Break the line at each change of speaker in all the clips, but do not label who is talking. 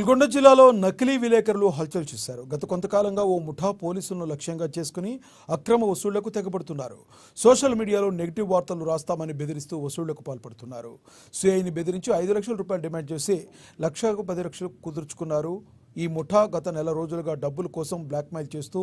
నల్గొండ జిల్లాలో నకిలీ విలేకరులు హల్చల్ చేశారు. గత కొంతకాలంగా ఓ ముఠా పోలీసులను లక్ష్యంగా చేసుకుని అక్రమ వసూళ్లకు తెగబడుతున్నారు. సోషల్ మీడియాలో నెగిటివ్ వార్తలు రాస్తామని బెదిరిస్తూ వసూళ్లకు పాల్పడుతున్నారు. సిఐని బెదిరించి 5 లక్షల రూపాయలు డిమాండ్ చేసి 1,10,00,000 కుదుర్చుకున్నారు. ఈ ముఠా గత నెల రోజులుగా డబ్బుల కోసం బ్లాక్మెయిల్ చేస్తూ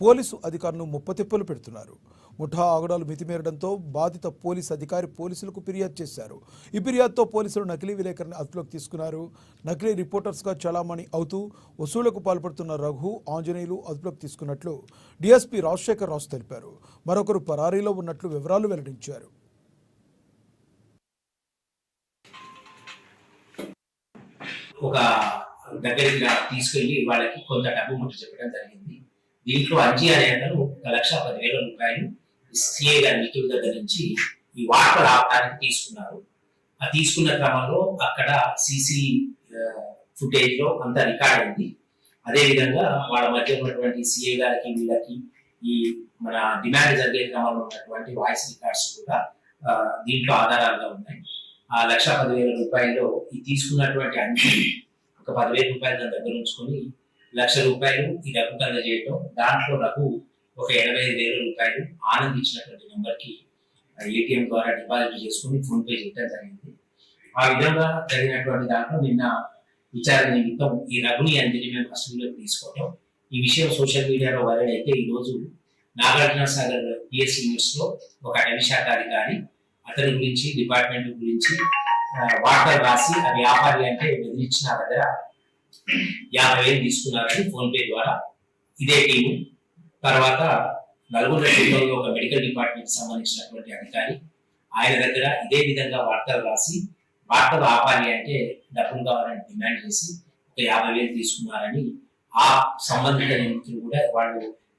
పోలీసు అధికారులను ముప్పతిప్పలు పెడుతున్నారు. ముఠా ఆగడాలు మితిమీరడంతో బాధిత పోలీసు అధికారి పోలీసులకు ఫిర్యాదు చేశారు. ఈ ఫిర్యాదుతో పోలీసులు నకిలీ విలేకరుని అదుపులోకి తీసుకున్నారు. నకిలీ రిపోర్టర్స్గా చలామణి అవుతూ వసూళ్లకు పాల్పడుతున్న రఘు, ఆంజనేయులు అదుపులోకి తీసుకున్నట్లు డీఎస్పీ రాజశేఖర్ రావు తెలిపారు. మరొకరు పరారీలో ఉన్నట్లు వివరాలు వెల్లడించారు.
ఒక దగ్గరికి తీసుకెళ్లి వాళ్ళకి కొంత డబ్బు ముట్ట చెప్పడం జరిగింది. దీంట్లో అంజీ అనే అతను 1,10,000 రూపాయలు సిఐ గారి మిత్రుడి దగ్గర నుంచి ఈ వార్తలు ఆపడానికి తీసుకున్నారు. ఆ తీసుకున్న క్రమంలో అక్కడ సీసీ ఫుటేజ్ లో అంతా రికార్డ్ అయింది. అదే విధంగా వాళ్ళ మధ్య ఉన్నటువంటి సిఐ గారికి వీళ్ళకి ఈ మన డిమాండ్ జరిగే క్రమంలో ఉన్నటువంటి వాయిస్ రికార్డ్స్ కూడా దీంట్లో ఆధారాలుగా ఉన్నాయి. ఆ 1,10,000 రూపాయలు ఈ తీసుకున్నటువంటి అంజీ ఒక 10,000 రూపాయలు దాని దగ్గర ఉంచుకొని 1,00,000 రూపాయలు ఈ రఘు చేయటం, దాంట్లో రఘు ఒక 85,000 రూపాయలు ఆనంద్ ఇచ్చినటువంటి నెంబర్కి ఏటీఎం ద్వారా డిపాజిట్ చేసుకుని ఫోన్ పే చేయడం జరిగింది. ఆ విధంగా జరిగినటువంటి దాంట్లో నిన్న విచారణ నిమిత్తం ఈ రఘుని అంజని మేము కస్టడీలోకి తీసుకోవటం, ఈ విషయం సోషల్ మీడియాలో వైరల్ అయితే ఈ రోజు నాగార్జున సాగర్ పిఎస్సి న్యూస్ లో ఒక అటవీ శాఖ అధికారి అతని గురించి డిపార్ట్మెంట్ గురించి వార్తలు రాసి ఆ వ్యాపారి అంటే బెదిరించి నా దగ్గర 50,000 తీసుకున్నారని ఫోన్ పే ద్వారా ఇదే టీము తర్వాత నల్గొండ జిల్లాలో ఒక మెడికల్ డిపార్ట్మెంట్ సంబంధించినటువంటి అధికారి ఆయన దగ్గర ఇదే విధంగా వార్తలు రాసి వార్తలు ఆపాలి అంటే డబ్బులు కావాలని డిమాండ్ చేసి ఒక 50,000 తీసుకున్నారని ఆ సంబంధిత నిమిత్తులు కూడా వాళ్ళు